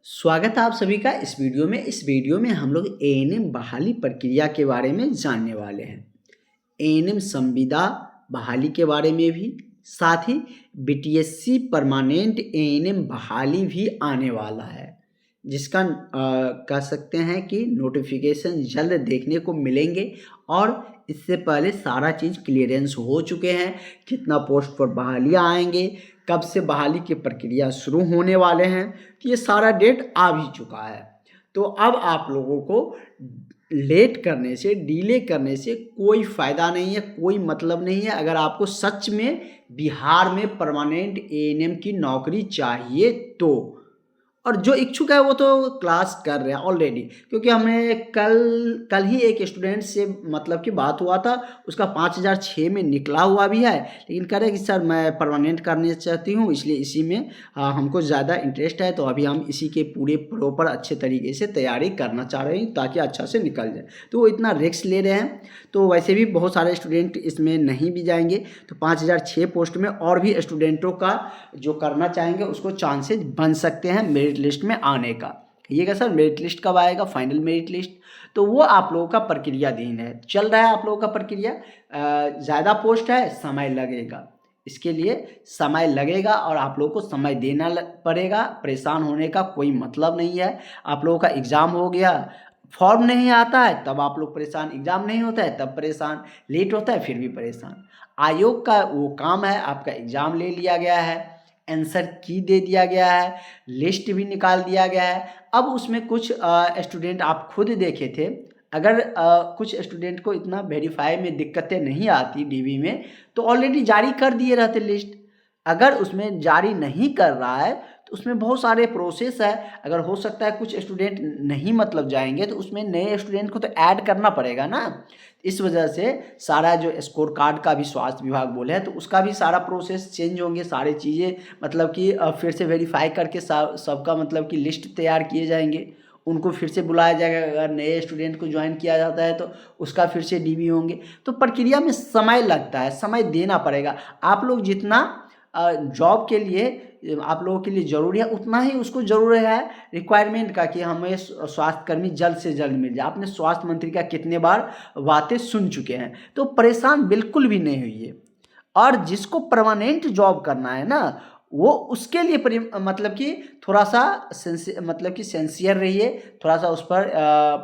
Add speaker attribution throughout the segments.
Speaker 1: स्वागत है आप सभी का इस वीडियो में। इस वीडियो में हम लोग एएनएम बहाली प्रक्रिया के बारे में जानने वाले हैं। एएनएम संविदा बहाली के बारे में भी, साथ ही बीटीएससी परमानेंट एएनएम बहाली भी आने वाला है, जिसका कह सकते हैं कि नोटिफिकेशन जल्द देखने को मिलेंगे। और इससे पहले सारा चीज़ क्लियरेंस हो चुके हैं, कितना पोस्ट पर बहालियाँ आएंगे, कब से बहाली की प्रक्रिया शुरू होने वाले हैं, तो ये सारा डेट आ भी चुका है। तो अब आप लोगों को लेट करने से, डिले करने से कोई फ़ायदा नहीं है, कोई मतलब नहीं है। अगर आपको सच में बिहार में परमानेंट एएनएम की नौकरी चाहिए तो, और जो इच्छुक है वो तो क्लास कर रहे हैं ऑलरेडी, क्योंकि हमने कल ही एक स्टूडेंट से मतलब कि बात हुआ था, उसका 5006 में निकला हुआ भी है, लेकिन कह रहे कि सर मैं परमानेंट करना चाहती हूँ, इसलिए इसी में हमको ज़्यादा इंटरेस्ट है, तो अभी हम इसी के पूरे प्रॉपर अच्छे तरीके से तैयारी करना चाह रहे हैं ताकि अच्छा से निकल जाए। तो वो इतना रिस्क ले रहे हैं। तो वैसे भी बहुत सारे स्टूडेंट इसमें नहीं भी जाएंगे, तो 5006 पोस्ट में और भी स्टूडेंटों का जो करना चाहेंगे उसको चांसेस बन सकते हैं मेरिट लिस्ट में आने का। कहिएगा सर मेरिट लिस्ट कब आएगा, फाइनल मेरिट लिस्ट? तो वो आप लोगों का प्रक्रियाधीन है, चल रहा है आप लोगों का प्रक्रिया। ज़्यादा पोस्ट है, समय लगेगा, इसके लिए समय लगेगा और आप लोगों को समय देना पड़ेगा। परेशान होने का कोई मतलब नहीं है। आप लोगों का एग्ज़ाम हो गया, फॉर्म नहीं आता है तब आप लोग परेशान, एग्ज़ाम नहीं होता है तब परेशान, लेट होता है फिर भी परेशान। आयोग का वो काम है, आपका एग्ज़ाम ले लिया गया है, आंसर की दे दिया गया है, लिस्ट भी निकाल दिया गया है। अब उसमें कुछ स्टूडेंट आप खुद देखे थे, अगर कुछ स्टूडेंट को इतना वेरीफाई में दिक्कतें नहीं आती डीबी में, तो ऑलरेडी जारी कर दिए रहते लिस्ट। अगर उसमें जारी नहीं कर रहा है तो उसमें बहुत सारे प्रोसेस है। अगर हो सकता है कुछ स्टूडेंट नहीं मतलब जाएंगे, तो उसमें नए स्टूडेंट को तो ऐड करना पड़ेगा ना। इस वजह से सारा जो स्कोर कार्ड का भी स्वास्थ्य विभाग बोले है, तो उसका भी सारा प्रोसेस चेंज होंगे, सारी चीज़ें मतलब कि फिर से वेरीफाई करके सबका मतलब कि लिस्ट तैयार किए जाएंगे, उनको फिर से बुलाया जाएगा। अगर नए स्टूडेंट को ज्वाइन किया जाता है तो उसका फिर से डीबी होंगे। तो प्रक्रिया में समय लगता है, समय देना पड़ेगा। आप लोग जितना जॉब के लिए आप लोगों के लिए ज़रूरी है, उतना ही उसको ज़रूर है रिक्वायरमेंट का कि हमें स्वास्थ्यकर्मी जल्द से जल्द मिल जाए। आपने स्वास्थ्य मंत्री का कितने बार बातें सुन चुके हैं, तो परेशान बिल्कुल भी नहीं हुई। और जिसको परमानेंट जॉब करना है ना, वो उसके लिए मतलब कि थोड़ा सा मतलब कि सेंसियर रहिए, थोड़ा सा उस पर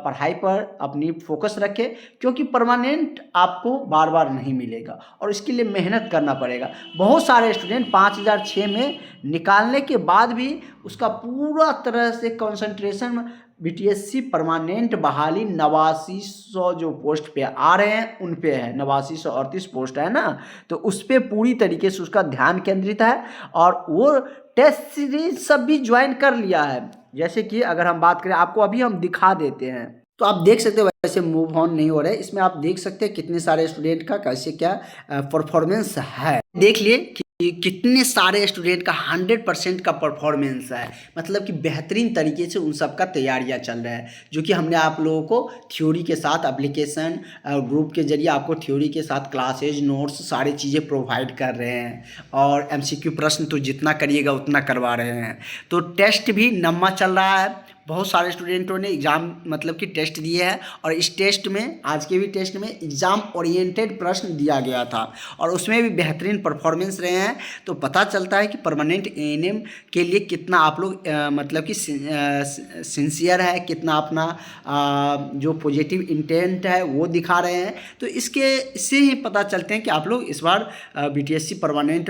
Speaker 1: पढ़ाई पर अपनी फोकस रखें, क्योंकि परमानेंट आपको बार बार नहीं मिलेगा और इसके लिए मेहनत करना पड़ेगा। बहुत सारे स्टूडेंट 5006 में निकालने के बाद भी उसका पूरा तरह से कंसंट्रेशन बीटीएससी परमानेंट बहाली 8900 जो पोस्ट पे आ रहे हैं उन पे है, 8938 पोस्ट है ना, तो उस पर पूरी तरीके से उसका ध्यान केंद्रित है। और वो टेस्ट सीरीज सब भी ज्वाइन कर लिया है। जैसे कि अगर हम बात करें, आपको अभी हम दिखा देते हैं, तो आप देख सकते हो वैसे मूव ऑन नहीं हो रहा है। इसमें आप देख सकते हैं कितने सारे स्टूडेंट का कैसे क्या परफॉर्मेंस है। देख लिए कि कितने सारे स्टूडेंट का 100% का परफॉर्मेंस है, मतलब कि बेहतरीन तरीके से उन सब का तैयारियां चल रहा है, जो कि हमने आप लोगों को थ्योरी के साथ एप्लीकेशन ग्रुप के जरिए आपको थ्योरी के साथ क्लासेज, नोट्स, सारी चीज़ें प्रोवाइड कर रहे हैं। और एमसीक्यू प्रश्न तो जितना करिएगा उतना करवा रहे हैं। तो टेस्ट भी नम्मा चल रहा है। बहुत सारे स्टूडेंटों ने एग्ज़ाम मतलब कि टेस्ट दिए हैं, और इस टेस्ट में, आज के भी टेस्ट में एग्ज़ाम ओरिएंटेड प्रश्न दिया गया था और उसमें भी बेहतरीन परफॉर्मेंस रहे हैं। तो पता चलता है कि परमानेंट एएनएम के लिए कितना आप लोग मतलब कि सिंसियर है, कितना अपना जो पॉजिटिव इंटेंट है वो दिखा रहे हैं। तो इससे ही पता चलते हैं कि आप लोग इस बार बीटीएससी परमानेंट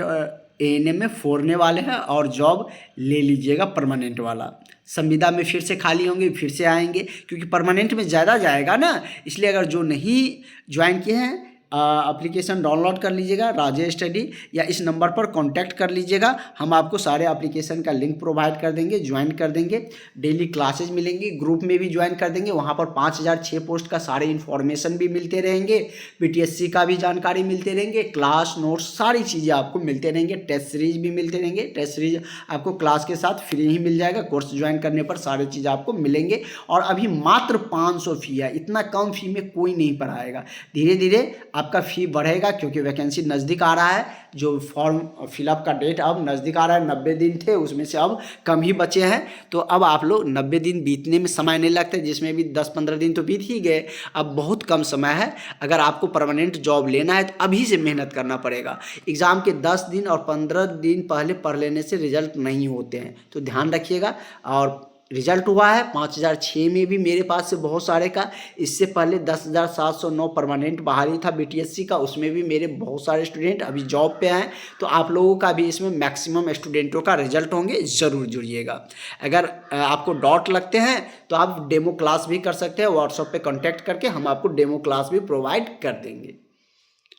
Speaker 1: एएनएम में फोड़ने वाले हैं और जॉब ले लीजिएगा परमानेंट वाला। संविदा में फिर से खाली होंगे, फिर से आएंगे, क्योंकि परमानेंट में ज़्यादा जाएगा ना। इसलिए अगर जो नहीं ज्वाइन किए हैं, एप्लीकेशन डाउनलोड कर लीजिएगा राजेश स्टडी, या इस नंबर पर कांटेक्ट कर लीजिएगा। हम आपको सारे एप्लीकेशन का लिंक प्रोवाइड कर देंगे, ज्वाइन कर देंगे, डेली क्लासेज मिलेंगी, ग्रुप में भी ज्वाइन कर देंगे। वहाँ पर 5006 पोस्ट का सारे इन्फॉर्मेशन भी मिलते रहेंगे, बीटीएससी का भी जानकारी मिलते रहेंगे, क्लास नोट्स सारी चीज़ें आपको मिलते रहेंगे, टेस्ट सीरीज भी मिलते रहेंगे। टेस्ट सीरीज आपको क्लास के साथ फ्री ही मिल जाएगा, कोर्स ज्वाइन करने पर सारी चीज़ आपको मिलेंगे। और अभी मात्र 500 फी है, इतना कम फी में कोई नहीं पढ़ाएगा। धीरे धीरे आपका फ़ी बढ़ेगा क्योंकि वैकेंसी नज़दीक आ रहा है। जो फॉर्म फिलअप का डेट अब नज़दीक आ रहा है, 90 दिन थे उसमें से अब कम ही बचे हैं। तो अब आप लोग 90 दिन बीतने में समय नहीं लगता, जिसमें भी 10-15 दिन तो बीत ही गए, अब बहुत कम समय है। अगर आपको परमानेंट जॉब लेना है तो अभी से मेहनत करना पड़ेगा। एग्ज़ाम के 10 दिन और 15 दिन पहले पढ़ लेने से रिजल्ट नहीं होते हैं, तो ध्यान रखिएगा। और रिजल्ट हुआ है 5006 में भी मेरे पास से बहुत सारे का। इससे पहले 10,709 परमानेंट बहाली था बीटीएससी का, उसमें भी मेरे बहुत सारे स्टूडेंट अभी जॉब पे हैं। तो आप लोगों का भी इसमें मैक्सिमम स्टूडेंटों का रिजल्ट होंगे, ज़रूर जुड़िएगा। अगर आपको डाउट लगते हैं तो आप डेमो क्लास भी कर सकते हैं, व्हाट्सएप पे कांटेक्ट करके हम आपको डेमो क्लास भी प्रोवाइड कर देंगे।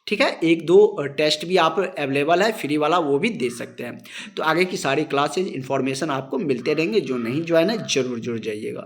Speaker 1: ठीक है, 1-2 टेस्ट भी आप अवेलेबल है फ्री वाला, वो भी दे सकते हैं। तो आगे की सारी क्लासेज इन्फॉर्मेशन आपको मिलते रहेंगे। जो नहीं ज्वाइन है ज़रूर जुड़ जाइएगा।